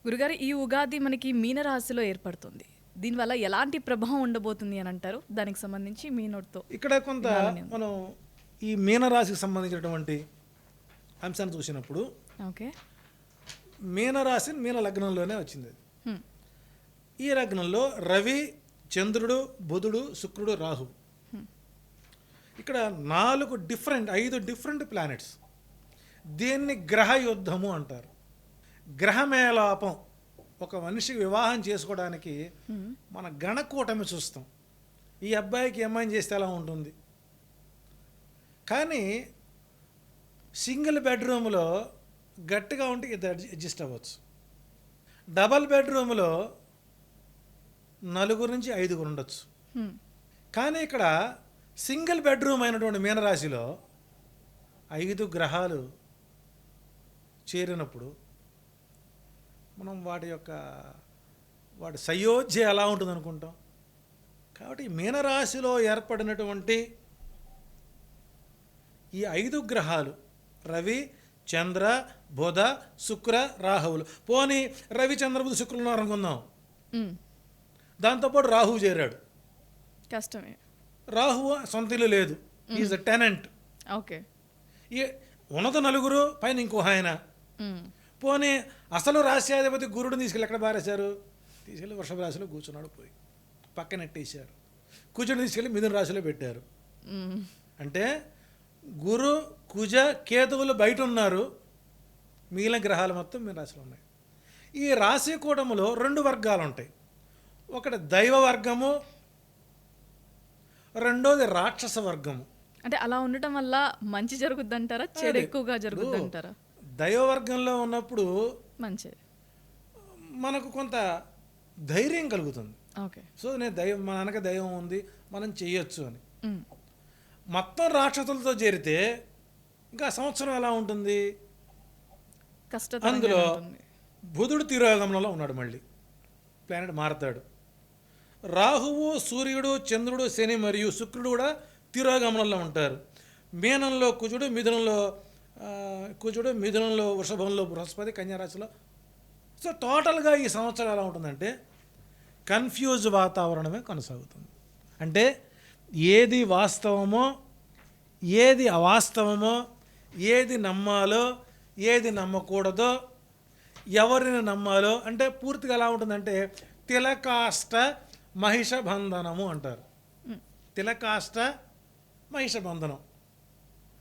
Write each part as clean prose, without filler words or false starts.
గురుగారు, ఈ ఉగాది మనకి మీనరాశిలో ఏర్పడుతుంది. దీనివల్ల ఎలాంటి ప్రభావం ఉండబోతుంది అని అంటారు? దానికి సంబంధించి మీ నోట్తో ఇక్కడ కొంత మనం ఈ మీనరాశికి సంబంధించినటువంటి అంశాన్ని చూసినప్పుడు ఓకే. మీనరాశి మీన లగ్నంలోనే వచ్చింది అది. హ్మ్. ఈ లగ్నంలో రవి, చంద్రుడు, బుధుడు, శుక్రుడు, రాహు. ఇక్కడ 5 డిఫరెంట్ ప్లానెట్స్. దీన్ని గ్రహ యుద్ధము అంటారు. గ్రహమేలాపం. ఒక మనిషికి వివాహం చేసుకోవడానికి మన గణకూటమి చూస్తాం. ఈ అబ్బాయికి అమ్మాయిని చేస్తే ఎలా ఉంటుంది. కానీ సింగిల్ బెడ్రూమ్లో గట్టిగా ఉంటే ఇద్దరు అడ్జస్ట్ అవ్వచ్చు. డబల్ బెడ్రూమ్లో 4 నుంచి 5 ఉండొచ్చు. కానీ ఇక్కడ సింగిల్ బెడ్రూమ్ అయినటువంటి మీనరాశిలో 5 గ్రహాలు చేరినప్పుడు మనం వాటి సయోధ్య ఎలా ఉంటుంది అనుకుంటాం. కాబట్టి మీనరాశిలో ఏర్పడినటువంటి ఈ 5 గ్రహాలు రవి, చంద్ర, బుధ, శుక్ర, రాహువులు. పోనీ రవి, చంద్ర, బుధ, శుక్రులు అనుకుందాం. దాంతోపాటు రాహువు చేరాడు. కష్టమే. రాహువు సొంత ఇల్లు లేదు, ఈజ్ అ టెనెంట్. ఓకే. ఉన్నత 4 పైన ఇంకో ఆయన. పోనీ అసలు రాశ్యాధిపతి గురుడిని తీసుకెళ్ళి ఎక్కడ బారేశారు? తీసుకెళ్ళి వృషభ రాశిలో కూర్చున్నాడు, పోయి పక్కన నెట్టేశారు. కుజుడిని తీసుకెళ్ళి మిథున రాశిలో పెట్టారు. అంటే గురు, కుజ, కేతువులు బయట ఉన్నారు, మిగిలిన గ్రహాలు మొత్తం మీ రాశిలో ఉన్నాయి. ఈ రాశి కూటములో 2 వర్గాలు ఉంటాయి. ఒకటి దైవ వర్గము, రెండోది రాక్షస వర్గము. అంటే అలా ఉండటం వల్ల మంచి జరుగుద్ది అంటారా, చెడు ఎక్కువగా జరుగుద్ది అంటారా? దైవ వర్గంలో ఉన్నప్పుడు మంచిది, మనకు కొంత ధైర్యం కలుగుతుంది. ఓకే. సో నేను మన వెనక దైవం ఉంది, మనం చెయ్యొచ్చు అని. మొత్తం రాక్షసులతో చేరితే ఇంకా సంవత్సరం ఎలా ఉంటుంది? అందులో బుధుడు తిరోగమనంలో ఉన్నాడు, మళ్ళీ ప్లానెట్ మారతాడు. రాహువు, సూర్యుడు, చంద్రుడు, శని మరియు శుక్రుడు కూడా తిరోగమనంలో ఉంటారు. మీనంలో కుజుడు, మిథునంలో వృషభంలో బృహస్పతి, కన్యారాశిలో. సో టోటల్గా ఈ సంవత్సరం ఎలా ఉంటుందంటే కన్ఫ్యూజ్ వాతావరణమే కొనసాగుతుంది. అంటే ఏది వాస్తవమో, ఏది అవాస్తవమో, ఏది నమ్మాలో, ఏది నమ్మకూడదో, ఎవరిని నమ్మాలో, అంటే పూర్తిగా ఎలా ఉంటుందంటే తిలకాష్ట మహిష బంధనము అంటారు. తిలకాష్ట మహిష బంధనం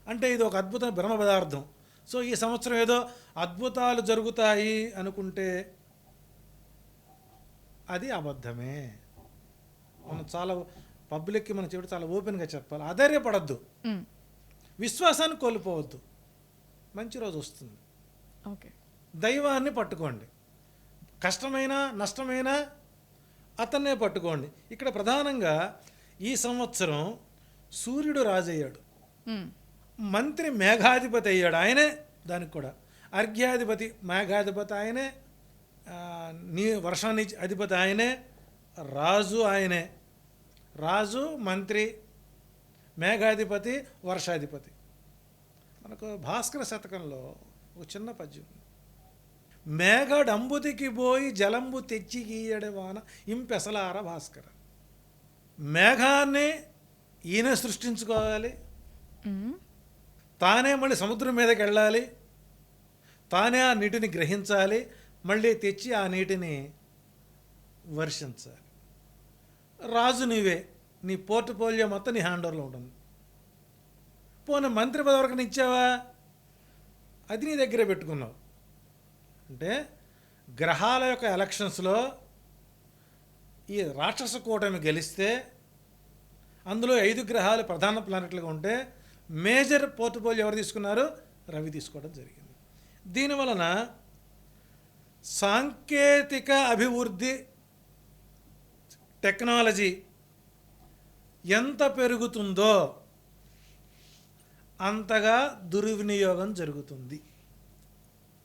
అంటే ఇది ఒక అద్భుత బ్రహ్మ పదార్థం. సో ఈ సంవత్సరం ఏదో అద్భుతాలు జరుగుతాయి అనుకుంటే అది అబద్ధమే. మనం చాలా పబ్లిక్కి మనం చెబుతూ చాలా ఓపెన్గా చెప్పాలి. ఆధైర్యపడద్దు, విశ్వాసాన్ని కోల్పోవద్దు. మంచి రోజు వస్తుంది. ఓకే. దైవాన్ని పట్టుకోండి. కష్టమైనా నష్టమైనా అతన్నే పట్టుకోండి. ఇక్కడ ప్రధానంగా ఈ సంవత్సరం సూర్యుడు రాజయ్యాడు, మంత్రి మేఘాధిపతి అయ్యాడు, ఆయనే దానికి కూడా అర్ఘ్యాధిపతి మేఘాధిపతి ఆయనే, వర్షానికి అధిపతి ఆయనే, రాజు ఆయనే. రాజు, మంత్రి, మేఘాధిపతి, వర్షాధిపతి. మనకు భాస్కర శతకంలో ఒక చిన్న పద్యం, మేఘడంబుతికి పోయి జలంబు తెచ్చి గీయడ వాన ఇంపెసలార భాస్కర. మేఘాన్ని ఈయన సృష్టించుకోవాలి, తానే మళ్ళీ సముద్రం మీదకి వెళ్ళాలి, తానే ఆ నీటిని గ్రహించాలి, మళ్ళీ తెచ్చి ఆ నీటిని వర్షించాలి. రాజు నీవే, నీ పోర్ట్ఫోలియో మొత్తం నీ హ్యాండ్ ఓవర్లో ఉంటుంది. పోనీ మంత్రి పదవి వరకు ఇచ్చావా, అది నీ దగ్గరే పెట్టుకున్నావు. అంటే గ్రహాల యొక్క ఎలక్షన్స్లో ఈ రాక్షస కూటమి గెలిస్తే అందులో 5 గ్రహాలు ప్రధాన ప్లానెట్లుగా ఉంటే మేజర్ పోర్ట్ఫోలియో ఎవరు తీసుకున్నారు? రవి తీసుకోవడం జరిగింది. దీనివలన సాంకేతిక అభివృద్ధి, టెక్నాలజీ ఎంత పెరుగుతుందో అంతగా దుర్వినియోగం జరుగుతుంది.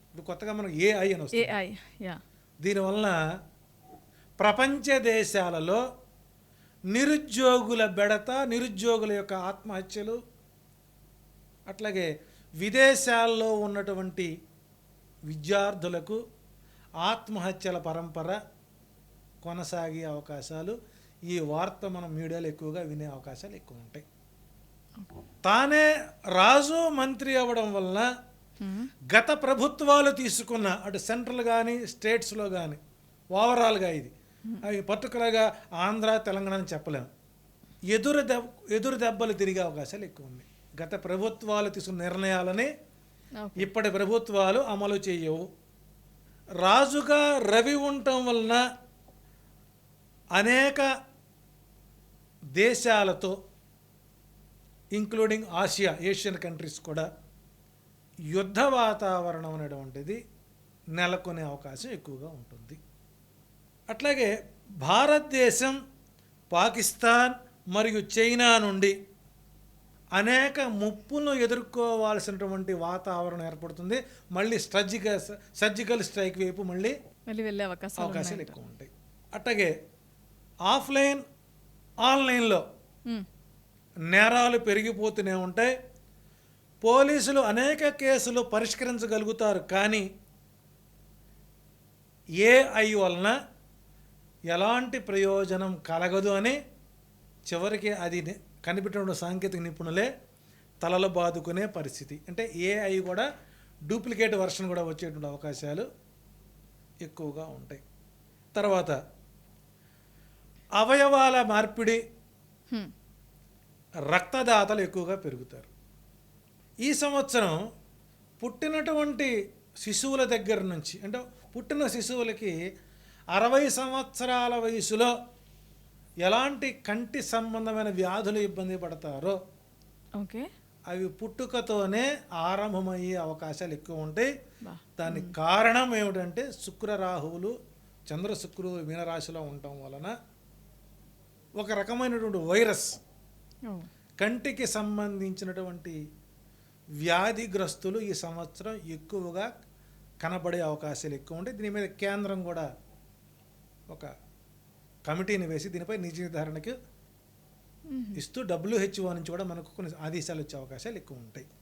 ఇప్పుడు కొత్తగా మనకు ఏఐ అని వస్తుంది. దీనివలన ప్రపంచ దేశాలలో నిరుద్యోగుల బెడత, నిరుద్యోగుల యొక్క ఆత్మహత్యలు, అట్లాగే విదేశాల్లో ఉన్నటువంటి విద్యార్థులకు ఆత్మహత్యల పరంపర కొనసాగే అవకాశాలు, ఈ వార్త మనం మీడియాలో ఎక్కువగా వినే అవకాశాలు ఎక్కువ ఉంటాయి. తానే రాజు మంత్రి అవ్వడం వలన గత ప్రభుత్వాలు తీసుకున్న అటు సెంట్రల్ కానీ స్టేట్స్లో కానీ ఓవరాల్గా ఇది అవి పర్టికులర్గా ఆంధ్ర తెలంగాణ అని చెప్పలేము, ఎదురు దెబ్బలు తిరిగే అవకాశాలు ఎక్కువ ఉన్నాయి. గత ప్రభుత్వాలు తీసుకున్న నిర్ణయాలని ఓకే. ఇప్పటి ప్రభుత్వాలు అమలు చేయవు. రాజుగా రవి ఉండటం వలన అనేక దేశాలతో ఇంక్లూడింగ్ ఏషియన్ కంట్రీస్ కూడా యుద్ధ వాతావరణం అనేటువంటిది నెలకొనే అవకాశం ఎక్కువగా ఉంటుంది. అట్లాగే భారతదేశం పాకిస్తాన్ మరియు చైనా నుండి అనేక ముప్పులను ఎదుర్కోవాల్సినటువంటి వాతావరణం ఏర్పడుతుంది. మళ్ళీ సర్జికల్ స్ట్రైక్ వైపు మళ్ళీ వెళ్ళే అవకాశాలు ఎక్కువ ఉంటాయి. అట్లాగే ఆఫ్లైన్ ఆన్లైన్లో నేరాలు పెరిగిపోతూనే ఉంటాయి. పోలీసులు అనేక కేసులు పరిష్కరించగలుగుతారు, కానీ ఏఐ వలన ఎలాంటి ప్రయోజనం కలగదు అని చివరికి అది కనిపెట్టిన సాంకేతిక నిపుణులే తలలు బాదుకునే పరిస్థితి. అంటే ఏఐ కూడా డూప్లికేట్ వర్షన్ కూడా వచ్చేటువంటి అవకాశాలు ఎక్కువగా ఉంటాయి. తర్వాత అవయవాల మార్పిడి, రక్తదాతలు ఎక్కువగా పెరుగుతారు. ఈ సంవత్సరం పుట్టినటువంటి శిశువుల దగ్గర నుంచి, అంటే పుట్టిన శిశువులకి 60 సంవత్సరాల వయసులో ఎలాంటి కంటి సంబంధమైన వ్యాధులు ఇబ్బంది పడతారో ఓకే, అవి పుట్టుకతోనే ఆరంభమయ్యే అవకాశాలు ఎక్కువ ఉంటాయి. బా. దానికి కారణం ఏమిటంటే శుక్రరాహువులు చంద్రశుక్రుడు మీనరాశిలో ఉండటం వలన ఒక రకమైనటువంటి వైరస్ కంటికి సంబంధించినటువంటి వ్యాధిగ్రస్తులు ఈ సంవత్సరం ఎక్కువగా కనబడే అవకాశాలు ఎక్కువ ఉంటాయి. దీని మీద కేంద్రం కూడా ఒక కమిటీని వేసి దీనిపై నిజ నిర్ధారణకు ఇస్తూ WHO నుంచి కూడా మనకు కొన్ని ఆదేశాలు వచ్చే అవకాశాలు ఎక్కువ ఉంటాయి.